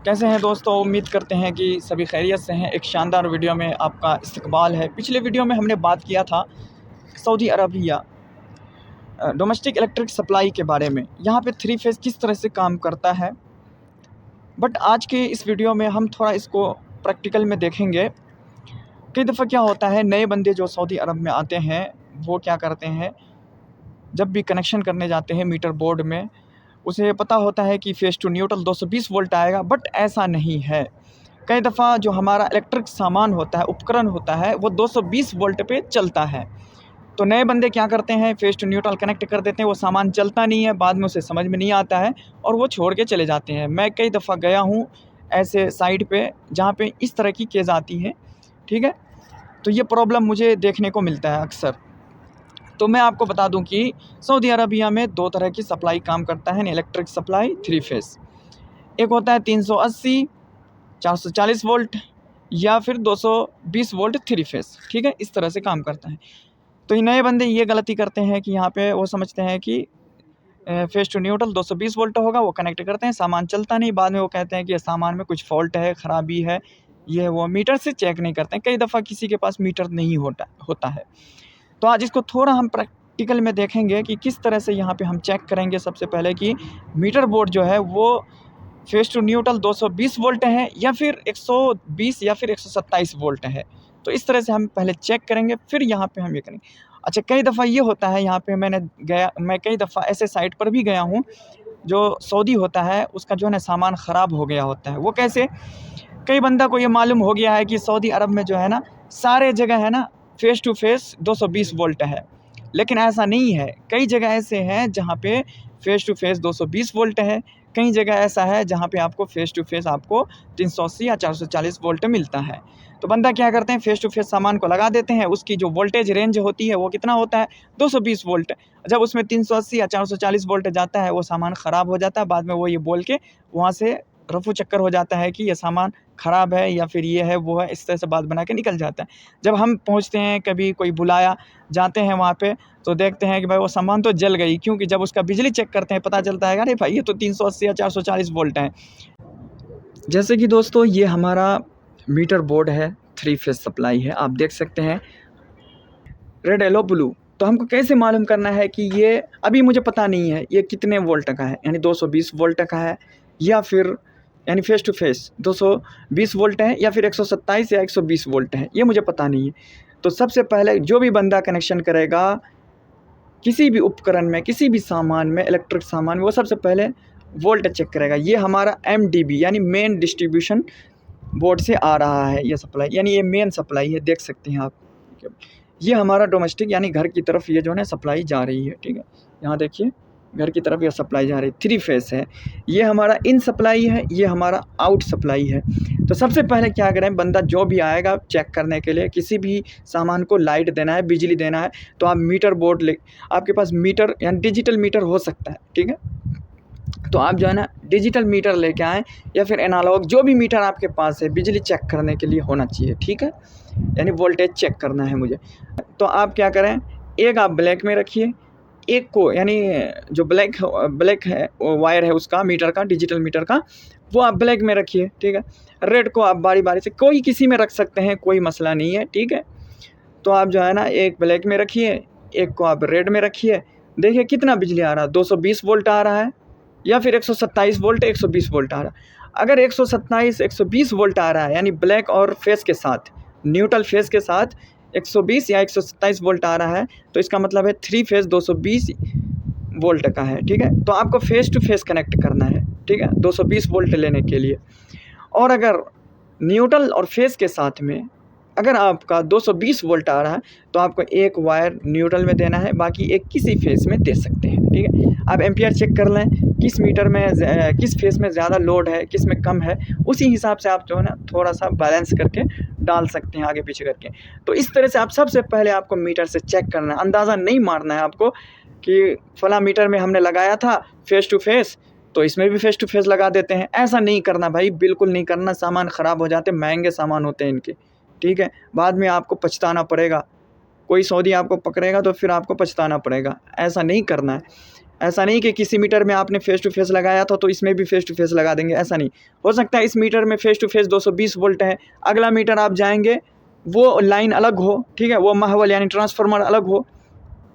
कैसे हैं दोस्तों। उम्मीद करते हैं कि सभी खैरियत से हैं। एक शानदार वीडियो में आपका इस्तकबाल है। पिछले वीडियो में हमने बात किया था Saudi Arabia domestic electric supply के बारे में, यहाँ पे 3 फेज़ किस तरह से काम करता है। बट आज के इस वीडियो में हम थोड़ा इसको प्रैक्टिकल में देखेंगे। कई दफ़ा क्या होता है, नए बंदे जो सऊदी अरब में आते हैं वो क्या करते हैं, जब भी कनेक्शन करने जाते हैं मीटर बोर्ड में, उसे पता होता है कि फेज़ टू न्यूट्रल 220 वोल्ट आएगा, बट ऐसा नहीं है। कई दफ़ा जो हमारा इलेक्ट्रिक सामान होता है, उपकरण होता है, वो 220 वोल्ट पे चलता है। तो नए बंदे क्या करते हैं, फेज़ टू न्यूट्रल कनेक्ट कर देते हैं, वो सामान चलता नहीं है, बाद में उसे समझ में नहीं आता है और वो छोड़ के चले जाते हैं। मैं कई दफ़ा गया हूँ ऐसे साइट पे जहाँ पे इस तरह की केस आती है, ठीक है। तो ये प्रॉब्लम मुझे देखने को मिलता है अक्सर। तो मैं आपको बता दूं कि सऊदी अरबिया में 2 तरह की सप्लाई काम करता है, इलेक्ट्रिक सप्लाई 3 फेज़। एक होता है 380 440 वोल्ट या फिर 220 वोल्ट 3 फेज़, ठीक है। इस तरह से काम करता है। तो ये नए बंदे ये गलती करते हैं कि यहाँ पे वो समझते हैं कि फेज़ टू न्यूट्रल 220 वोल्ट होगा, वो कनेक्ट करते हैं, सामान चलता नहीं। बाद में वो कहते हैं कि सामान में कुछ फ़ॉल्ट है, ख़राबी है, ये वो मीटर से चेक नहीं करते हैं। कई दफ़ा किसी के पास मीटर नहीं होता है। तो आज इसको थोड़ा हम प्रैक्टिकल में देखेंगे कि किस तरह से यहाँ पे हम चेक करेंगे। सबसे पहले कि मीटर बोर्ड जो है वो फेज़ टू न्यूट्रल 220 वोल्ट है या फिर 120 या फिर 127 वोल्ट है। तो इस तरह से हम पहले चेक करेंगे, फिर यहाँ पे हम ये करेंगे। अच्छा, कई दफ़ा ये होता है, यहाँ पे मैं कई दफ़ा ऐसे साइट पर भी गया हूँ, जो सऊदी होता है उसका जो है ना सामान ख़राब हो गया होता है। वो कैसे? कई बंदा को ये मालूम हो गया है कि सऊदी अरब में जो है ना सारे जगह है ना फेज़ टू फेज़ 220 वोल्ट है, लेकिन ऐसा नहीं है। कई जगह ऐसे हैं जहाँ पे फेज़ टू फेज़ 220 वोल्ट है, कई जगह ऐसा है जहाँ पे आपको फेज़ टू फेज़ आपको 380 या 440 वोल्ट मिलता है। तो बंदा क्या करते हैं, फेज़ टू फेज़ सामान को लगा देते हैं, उसकी जो वोल्टेज रेंज होती है वो कितना होता है, 220 वोल्ट। जब उसमें 380 या 440 वोल्ट जाता है, वो सामान ख़राब हो जाता है। बाद में वो ये बोल के वहाँ से रफू चक्कर हो जाता है कि ये सामान ख़राब है या फिर ये है वो है, इस तरह से बात बना के निकल जाता है। जब हम पहुँचते हैं, कभी कोई बुलाया, जाते हैं वहाँ पे, तो देखते हैं कि भाई वो सामान तो जल गई, क्योंकि जब उसका बिजली चेक करते हैं पता चलता है अरे भाई ये तो 380 या 440 वोल्ट है। जैसे कि दोस्तों ये हमारा मीटर बोर्ड है, 3 फेज़ सप्लाई है, आप देख सकते हैं रेड येलो ब्लू। तो हमको कैसे मालूम करना है कि ये, अभी मुझे पता नहीं है ये कितने वोल्ट का है, यानी 220 वोल्ट का है या फिर यानी फेज़ टू फेज़ 220 वोल्ट है या फिर 127 या 120 वोल्ट है, ये मुझे पता नहीं है। तो सबसे पहले जो भी बंदा कनेक्शन करेगा किसी भी उपकरण में, किसी भी सामान में, इलेक्ट्रिक सामान में, वो सबसे पहले वोल्ट चेक करेगा। ये हमारा MDB यानी मेन डिस्ट्रीब्यूशन बोर्ड से आ रहा है ये सप्लाई, यानी ये मेन सप्लाई है, देख सकते हैं आप। ये हमारा डोमेस्टिक यानी घर की तरफ ये जो है ना सप्लाई जा रही है, ठीक है। यहाँ देखिए घर की तरफ ये सप्लाई जा रही है, 3 फेज़ है। ये हमारा इन सप्लाई है, ये हमारा आउट सप्लाई है। तो सबसे पहले क्या करें, बंदा जो भी आएगा चेक करने के लिए, किसी भी सामान को लाइट देना है, बिजली देना है, तो आप मीटर बोर्ड ले, आपके पास मीटर यानी डिजिटल मीटर हो सकता है, ठीक है। तो आप जो है ना डिजिटल मीटर लेके आएँ या फिर एनालॉग, जो भी मीटर आपके पास है, बिजली चेक करने के लिए होना चाहिए, ठीक है। यानी वोल्टेज चेक करना है मुझे। तो आप क्या करें, एक आप ब्लैक में रखिए, एक को यानी जो ब्लैक है वो वायर है उसका, मीटर का, डिजिटल मीटर का, वो आप ब्लैक में रखिए, ठीक है। रेड को आप बारी बारी से कोई किसी में रख सकते हैं, कोई मसला नहीं है, ठीक है। तो आप जो है ना एक ब्लैक में रखिए, एक को आप रेड में रखिए। देखिए कितना बिजली आ रहा है, 220 वोल्ट आ रहा है या फिर 127 वोल्ट 120 वोल्ट आ रहा है। अगर 127 120 वोल्ट आ रहा है यानी ब्लैक और फेस के साथ, न्यूट्रल फेस के साथ 120 या 127 वोल्ट आ रहा है, तो इसका मतलब है 3 फेज़ 220 वोल्ट का है, ठीक है। तो आपको फेस टू फेस कनेक्ट करना है, ठीक है, 220 वोल्ट लेने के लिए। और अगर न्यूट्रल और फेस के साथ में अगर आपका 220 वोल्ट आ रहा है, तो आपको एक वायर न्यूट्रल में देना है, बाकी एक किसी फेज़ में दे सकते हैं, ठीक है। आप एम्पियर चेक कर लें, किस मीटर में किस फेज़ में ज़्यादा लोड है, किस में कम है, उसी हिसाब से आप जो है ना थोड़ा-सा बैलेंस करके डाल सकते हैं आगे पीछे करके। तो इस तरह से आप सबसे पहले आपको मीटर से चेक करना है, अंदाज़ा नहीं मारना है आपको कि फला मीटर में हमने लगाया था फेस टू फेस, तो इसमें भी फेस टू फेस लगा देते हैं। ऐसा नहीं करना भाई, बिल्कुल नहीं करना, सामान ख़राब हो जाते हैं, महंगे सामान होते हैं इनके, ठीक है। बाद में आपको पछताना पड़ेगा, कोई सऊदी आपको पकड़ेगा तो फिर आपको पछताना पड़ेगा, ऐसा नहीं करना है। ऐसा नहीं कि किसी मीटर में आपने फेस टू फेस लगाया था तो इसमें भी फेस टू फेस लगा देंगे, ऐसा नहीं हो सकता है। इस मीटर में फेस टू फेस 220 वोल्ट है, अगला मीटर आप जाएंगे वो लाइन अलग हो, ठीक है, वो महवल यानी ट्रांसफार्मर अलग हो,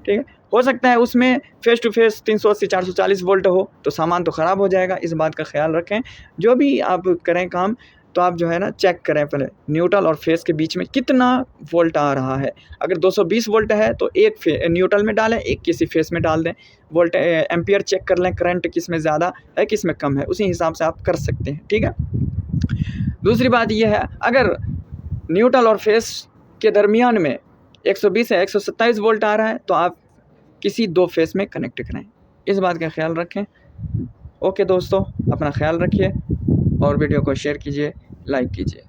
ठीक है। हो सकता है उसमें फेस टू फेस 380 440 वोल्ट हो, तो सामान तो ख़राब हो जाएगा। इस बात का ख्याल रखें। जो भी आप करें काम तो आप जो है ना चेक करें पहले न्यूट्रल और फेस के बीच में कितना वोल्ट आ रहा है। अगर 220 वोल्ट है तो एक न्यूट्रल में डालें, एक किसी फेस में डाल दें। वोल्ट एम्पियर चेक कर लें, करंट किस में ज़्यादा है किस में कम है, उसी हिसाब से आप कर सकते हैं, ठीक है। दूसरी बात यह है, अगर न्यूट्रल और फेस के दरमियान में 120 है 127 वोल्ट आ रहा है तो आप किसी 2 फेस में कनेक्ट करें। इस बात का ख्याल रखें। ओके दोस्तों, अपना ख्याल रखिए और वीडियो को शेयर कीजिए, लाइक कीजिए।